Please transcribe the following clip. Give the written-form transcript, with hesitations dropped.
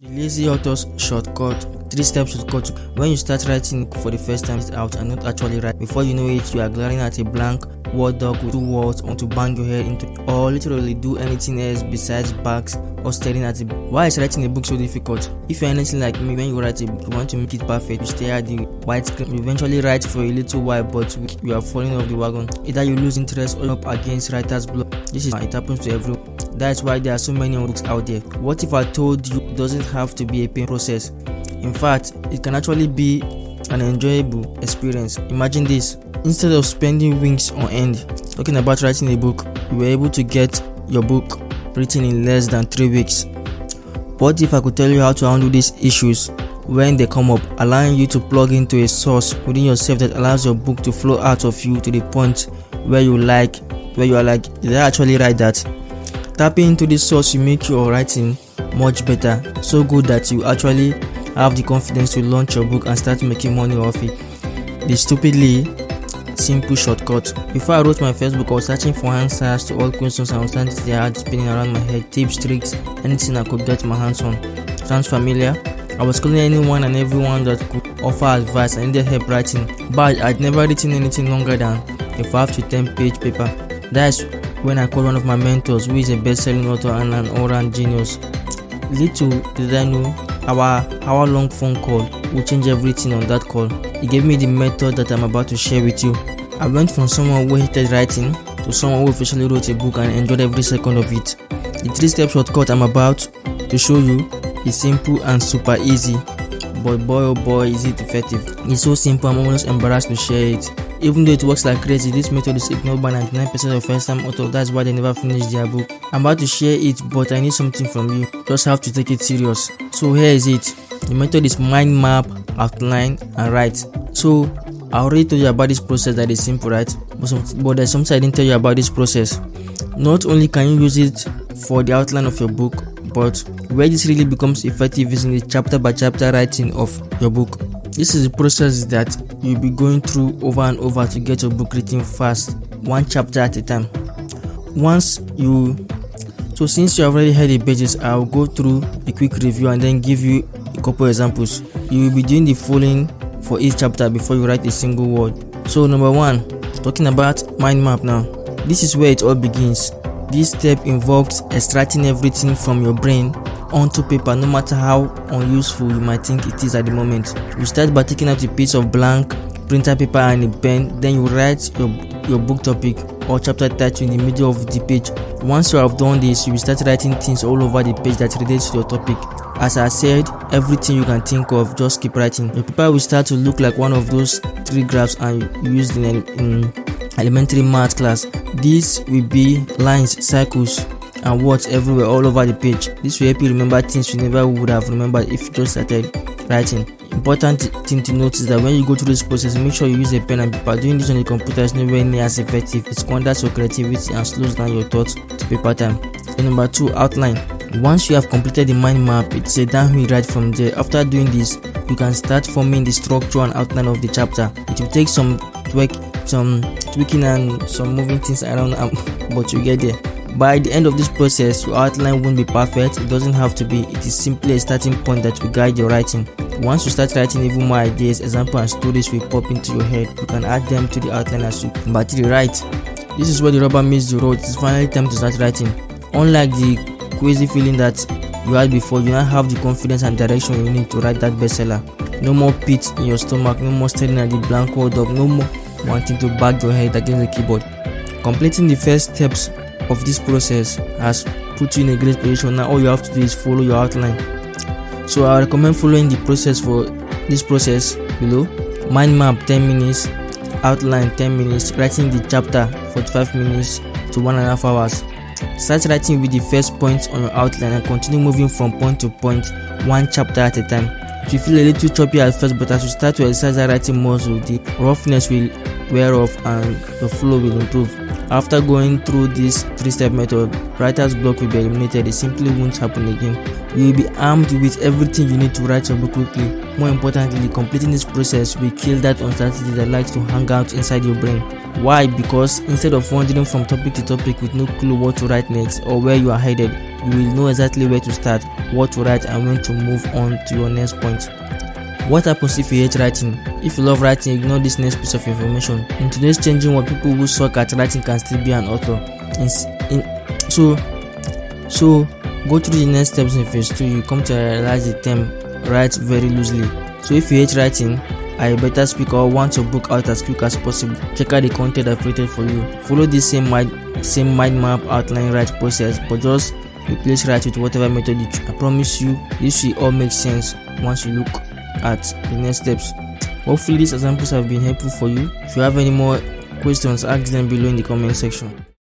The lazy author's shortcut, 3-step shortcut. When you start writing for the first time it's out and not actually write, before you know it, you are glaring at a blank Word doc with 2 words on to bang your head into, or literally do anything else besides bags or staring at it. Why is writing a book so difficult? If you're anything like me, when you write a book, you want to make it perfect. You stare at the white screen. You eventually write for a little while, but you are falling off the wagon. Either you lose interest or up against writer's block. It happens to everyone. That's why there are so many books out there. What if I told you it doesn't have to be a pain process? In fact, it can actually be an enjoyable experience. Imagine this. Instead of spending weeks on end talking about writing a book, you were able to get your book written in less than 3 weeks. What if I could tell you how to handle these issues when they come up, allowing you to plug into a source within yourself that allows your book to flow out of you to the point where you are like, did I actually write that? Tapping into this source will make your writing much better, so good that you actually have the confidence to launch your book and start making money off it. The stupidly simple shortcut. Before I wrote my first book, I was searching for answers to all questions and was standing there had spinning around my head, tips, tricks, anything I could get my hands on. Sounds familiar? I was calling anyone and everyone that could offer advice. I needed help writing, but I'd never written anything longer than a 5 to 10 page paper. That's when I called one of my mentors, who is a best-selling author and an all-round genius. Little did I know our hour-long phone call would change everything on that call. He gave me the method that I'm about to share with you. I went from someone who hated writing to someone who officially wrote a book and enjoyed every second of it. The 3-step shortcut I'm about to show you is simple and super easy, but boy oh boy is it effective. It's so simple I'm almost embarrassed to share it. Even though it works like crazy, this method is ignored by 99% of first-time authors. That's why they never finish their book. I'm about to share it, but I need something from you. Just have to take it serious. So here is it. The method is mind map, outline, and write. So I already told you about this process that is simple, right? But there's something I didn't tell you about this process. Not only can you use it for the outline of your book, but where this really becomes effective is in the chapter by chapter writing of your book. This is the process that you'll be going through over and over to get your book written fast, one chapter at a time. Since you have already heard the pages, I'll go through a quick review and then give you a couple examples. You will be doing the following for each chapter before you write a single word. So number 1, talking about mind map now. This is where it all begins. This step involves extracting everything from your brain onto paper, no matter how unuseful you might think it is at the moment. You start by taking out a piece of blank printer paper and a pen, then you write your book topic or chapter title in the middle of the page. Once you have done this, you will start writing things all over the page that relates to your topic. As I said, everything you can think of, just keep writing. Your paper will start to look like one of those 3 graphs and used in elementary math class. These will be lines, circles, and words everywhere all over the page. This will help you remember things you never would have remembered if you just started writing. Important thing to note is that when you go through this process, make sure you use a pen and paper. Doing this on a computer is nowhere near as effective. It squanders your creativity and slows down your thoughts to paper time. And number 2, outline. Once you have completed the mind map, it's a downhill ride from there. After doing this, you can start forming the structure and outline of the chapter. It will take some tweaking and some moving things around, but you get there. By the end of this process, your outline won't be perfect. It doesn't have to be. It is simply a starting point that will guide your writing. Once you start writing, even more ideas, examples, and stories will pop into your head. You can add them to the outline as you write. This is where the rubber meets the road. It's finally time to start writing. Unlike the crazy feeling that you had before, you now have the confidence and direction you need to write that bestseller. No more pit in your stomach, no more staring at the blank word up, no more wanting to bang your head against the keyboard. Completing the first steps of this process has put you in a great position. Now all you have to do is follow your outline. So I recommend following the process for this process below. Mind map 10 minutes, outline 10 minutes, writing the chapter 45 minutes to 1.5 hours. Start writing with the first points on your outline and continue moving from point to point, one chapter at a time. If you feel a little choppy at first, but as you start to exercise the writing muscle, the roughness will wear off and the flow will improve. After going through this 3-step method, writer's block will be eliminated. It simply won't happen again. You will be armed with everything you need to write your book quickly. More importantly, completing this process will kill that uncertainty that likes to hang out inside your brain. Why? Because instead of wandering from topic to topic with no clue what to write next or where you are headed, you will know exactly where to start, what to write, and when to move on to your next point. What happens if you hate writing? If you love writing, ignore this next piece of information. In today's changing world, people who suck at writing can still be an author. So go through the next steps in phase 2. You come to realize the term write very loosely. So if you hate writing, I better speak or want your book out as quick as possible. Check out the content I've created for you. Follow this same mind map outline write process, but just replace write with whatever method you choose. I promise you, this will all make sense once you look at the next steps. Hopefully these examples have been helpful for you. If you have any more questions, ask them below in the comment section.